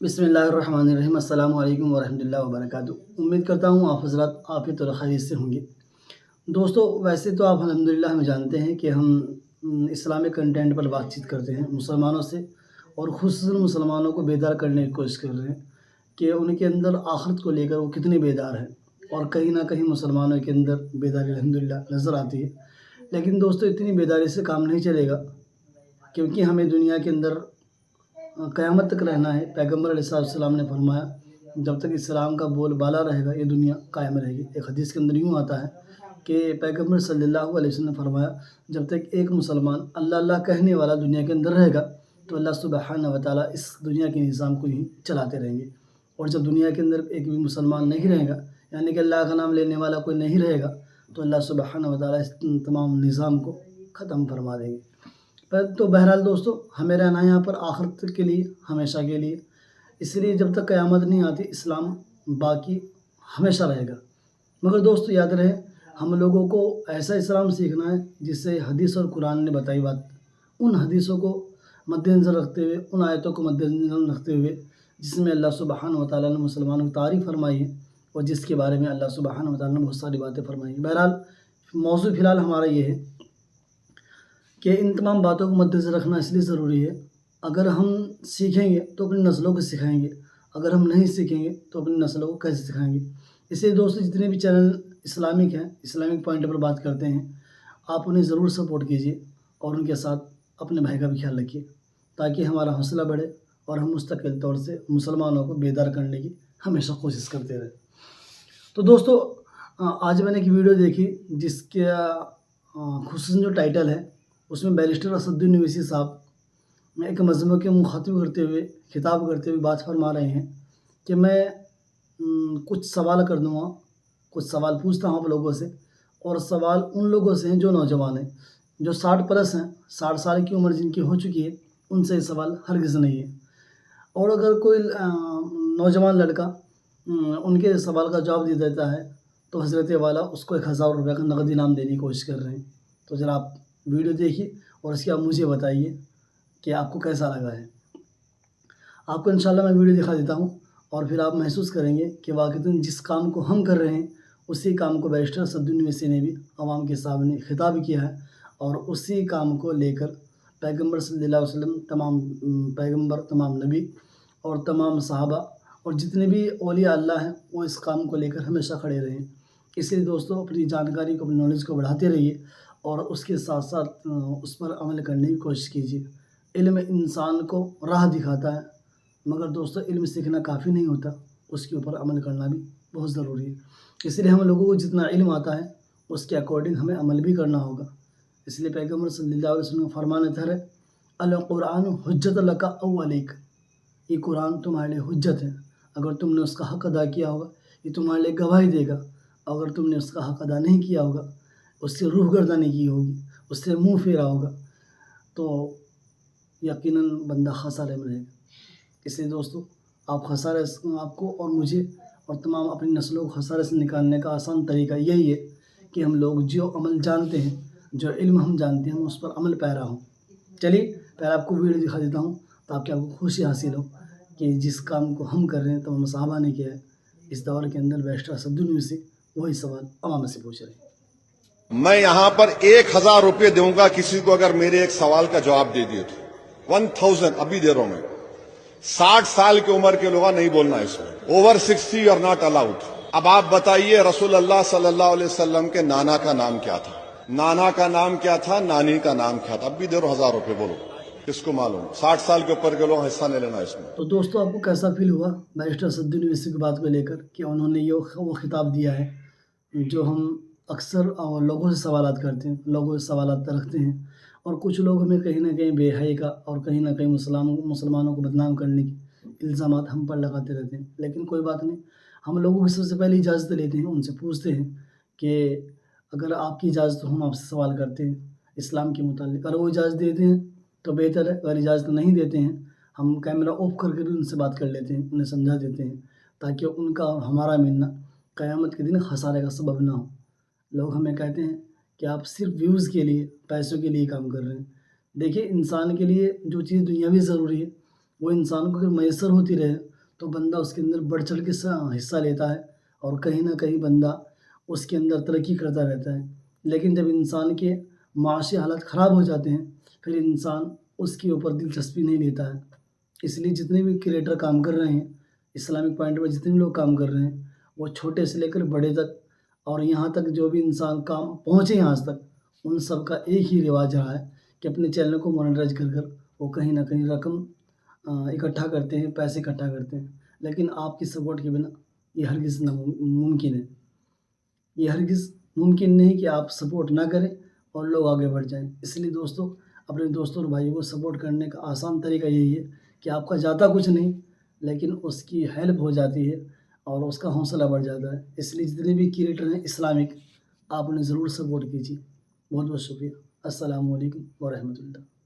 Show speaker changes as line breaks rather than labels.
बिस्मिल्लाहिर्रहमानिर्रहीम। अस्सलाम वालेकुम वरहमतुल्लाहि वबरकातुहू। उम्मीद करता हूँ आप हज़रात आफ़ियत और खैरियत से होंगे। दोस्तों, वैसे तो आप अल्हम्दुलिल्लाह हमें जानते हैं कि हम इस्लामिक कंटेंट पर बातचीत करते हैं मुसलमानों से, और ख़ुसूसन मुसलमानों को बेदार करने की कोशिश कर रहे हैं कि उनके अंदर आख़िरत को लेकर वो कितने बेदार हैं। और कहीं न कहीं मुसलमानों के अंदर बेदारी अल्हम्दुलिल्लाह नज़र आती है। लेकिन दोस्तों, इतनी बेदारी से काम नहीं चलेगा, क्योंकि हमें दुनिया के अंदर क़यामत तक रहना है। पैगम्बर अलैहिस्सलाम ने फरमाया, जब तक इस्लाम का बोलबाला रहेगा ये दुनिया कायम रहेगी। एक हदीस के अंदर यूँ आता है कि पैगम्बर सल्लल्लाहु अलैहि वसल्लम ने फरमाया, जब तक एक मुसलमान अल्लाह अल्लाह कहने वाला दुनिया के अंदर रहेगा तो अल्लाह सुब्हानहू व तआला इस दुनिया के निज़ाम को ही चलाते रहेंगे। और जब दुनिया के अंदर एक भी मुसलमान नहीं रहेगा, यानी कि अल्लाह का नाम लेने वाला कोई नहीं रहेगा, तो अल्लाह सुब्हानहू व तआला इस तमाम निज़ाम को ख़त्म फरमा देंगे। तो बहरहाल दोस्तों, हमें रहना है यहाँ पर आखिरत के लिए, हमेशा के लिए। इसलिए जब तक क़यामत नहीं आती इस्लाम बाकी हमेशा रहेगा। मगर दोस्तों याद रहे, हम लोगों को ऐसा इस्लाम सीखना है जिससे हदीस और कुरान ने बताई बात, उन हदीसों को मद्देनज़र रखते हुए, उन आयतों को मद्देनज़र रखते हुए जिसमें अल्लाह सुब्हानहू व तआला ने मुसलमानों की तारीफ़ फरमाई है और जिसके बारे में अल्लाह सुब्हानहू व तआला ने बहुत सारी बातें फरमाई हैं। बहरहाल मौज़ू फ़िलहाल हमारा ये है कि इन तमाम बातों को मद्देनज़र रखना इसलिए ज़रूरी है, अगर हम सीखेंगे तो अपनी नस्लों को सिखाएँगे, अगर हम नहीं सीखेंगे तो अपनी नस्लों को कैसे सिखाएँगे। इसलिए दोस्तों, जितने भी चैनल इस्लामिक हैं, इस्लामिक पॉइंट पर बात करते हैं, आप उन्हें ज़रूर सपोर्ट कीजिए और उनके साथ अपने भाई का भी ख्याल रखिए, ताकि हमारा हौसला बढ़े और हम मुस्तकिल तौर से मुसलमानों को बेदार करने की हमेशा कोशिश करते रहें। तो दोस्तों, आज मैंने एक वीडियो देखी जिसके ख़ुसूसन जो टाइटल है उसमें बैरिस्टर असदुद्दीन ओवैसी साहब एक मजमे के मुखातिब करते हुए, खिताब करते हुए बात फरमा रहे हैं कि मैं कुछ सवाल कर दूँगा, कुछ सवाल पूछता हूँ आप लोगों से, और सवाल उन लोगों से हैं जो नौजवान हैं, जो 60 प्लस हैं, 60 साल की उम्र जिनकी हो चुकी है, उनसे ये सवाल हरगिज़ नहीं है। और अगर कोई नौजवान लड़का उनके सवाल का जवाब दे देता है तो हज़रत वाला उसको 1000 रुपये का नगद इनाम देने की कोशिश कर रहे हैं। तो ज़रा आप वीडियो देखिए और इसके बाद मुझे बताइए कि आपको कैसा लगा है। आपको इंशाल्लाह मैं वीडियो दिखा देता हूँ और फिर आप महसूस करेंगे कि वाक़ईतन जिस काम को हम कर रहे हैं उसी काम को बैरिस्टर असदुद्दीन ओवैसी ने भी अवाम के सामने खिताब किया है, और उसी काम को लेकर पैगम्बर सल्लल्लाहु अलैहि वसल्लम, तमाम पैगम्बर, तमाम नबी और तमाम सहाबा और जितने भी औलिया अल्लाह हैं वो इस काम को लेकर हमेशा खड़े रहे हैं। इसलिए दोस्तों, अपनी जानकारी को, अपनी नॉलेज को बढ़ाते रहिए और उसके साथ साथ उस पर अमल करने की कोशिश कीजिए। इल्म इंसान को राह दिखाता है, मगर दोस्तों इल्म सीखना काफ़ी नहीं होता, उसके ऊपर अमल करना भी बहुत ज़रूरी है। इसलिए हम लोगों को जितना इल्म आता है उसके अकॉर्डिंग हमें अमल भी करना होगा। इसलिए पैगम्बर सल्लल्लाहु अलैहि वसल्लम का फरमान है, अल कुरान हुज्जत लका औ अलैक, ये कुरान तुम्हारे लिए हुज्जत है। अगर तुमने उसका हक़ अदा किया होगा ये तुम्हारे लिए गवाही देगा, अगर तुमने उसका हक़ अदा नहीं किया होगा, उससे रूह गर्दनी की होगी, उससे मुँह फेरा होगा, तो यकीनन बंदा खसारे में रहेगा। इसलिए दोस्तों, आप खसारे से, आपको और मुझे और तमाम अपनी नस्लों को खसारे से निकालने का आसान तरीका यही है कि हम लोग जो अमल जानते हैं, जो इल्म हम जानते हैं, हम उस पर अमल पैरा हों। चलिए पहले आपको वीडियो दिखा देता हूँ ताकि आपको खुशी हासिल हो कि जिस काम को हम कर रहे हैं तमाम सहाबा ने किया है। इस दौर के अंदर बैरिस्टर असदुद्दीन ओवैसी वही सवाल अवाम से पूछ रहे हैं।
मैं यहां पर 1000 रुपये दूंगा किसी को अगर मेरे एक सवाल का जवाब दे दिए तो 1000 अभी दे रहा हूं मैं। 60 साल की उम्र के लोग नहीं बोलना इसमें, ओवर 60 आर नॉट अलाउड। अब आप बताइए, रसूल अल्लाह सल्लल्लाहु अलैहि वसल्लम के नाना का नाम क्या था? नाना का नाम क्या था? नानी का नाम क्या था? अब भी दे रहा हूं 1000 रुपये, बोलो किसको मालूम? 60 साल के ऊपर के लोग हिस्सा नहीं लेना इसमें।
तो दोस्तों, आपको कैसा फील हुआ बैरिस्टर असदुद्दीन ओवैसी की बात को लेकर कि उन्होंने वो खिताब दिया है जो हम अक्सर लोगों से सवालात करते हैं, लोगों से सवालात रखते हैं, और कुछ लोग हमें कहीं न कहीं बेहयाई का और कहीं न कहीं मुसलमानों को बदनाम करने की इल्ज़ामात हम पर लगाते रहते हैं। लेकिन कोई बात नहीं, हम लोगों की सबसे पहले इजाज़त लेते हैं, उनसे पूछते हैं कि अगर आपकी इजाज़त हो हम आपसे सवाल करते हैं इस्लाम के मुताल्लिक़। अगर वो इजाज़त देते हैं तो बेहतर है, अगर इजाज़त नहीं देते हैं हम कैमरा ऑफ करके भी उनसे बात कर लेते हैं, उन्हें समझा देते हैं, ताकि उनका और हमारा मिलना क़यामत के दिन खसारे का सबब ना हो। लोग हमें कहते हैं कि आप सिर्फ़ व्यूज़ के लिए, पैसों के लिए काम कर रहे हैं। देखिए, इंसान के लिए जो चीज़ दुनियावी ज़रूरी है वो इंसान को अगर मैसर होती रहे تو بندہ اس کے اندر بڑھ چڑھ کے حصہ لیتا ہے اور کہیں نہ کہیں بندہ اس کے اندر ترقی کرتا رہتا ہے. لیکن جب انسان کے معاشی حالات خراب ہو جاتے ہیں پھر انسان اس کے اوپر دلچسپی نہیں لیتا ہے. اس لیے جتنے بھی کریٹر کام کر رہے ہیں اسلامک پوائنٹ میں، جتنے بھی لوگ کام کر رہے ہیں وہ چھوٹے سے لے کر بڑے تک اور یہاں تک جو بھی انسان کام پہنچے ہیں آج تک، ان سب کا ایک ہی رواج رہا ہے کہ اپنے چینل کو مونیٹائز کر کر وہ کہیں نہ کہیں رقم اکٹھا کرتے ہیں، پیسے اکٹھا کرتے ہیں. لیکن آپ کی سپورٹ کے بنا یہ ہرگز ممکن ہے. یہ ہرگز ممکن نہیں کہ آپ سپورٹ نہ کریں اور لوگ آگے بڑھ جائیں. اس لیے دوستوں، اپنے دوستوں اور بھائیوں کو سپورٹ کرنے کا آسان طریقہ یہی ہے کہ آپ کا جاتا کچھ نہیں لیکن اس کی ہیلپ ہو جاتی ہے اور اس کا حوصلہ بڑھ جاتا ہے. اس لیے جتنے بھی کریٹر ہیں اسلامک، آپ انہیں ضرور سپورٹ کیجیے. بہت بہت شکریہ. السلام علیکم ورحمۃ اللہ.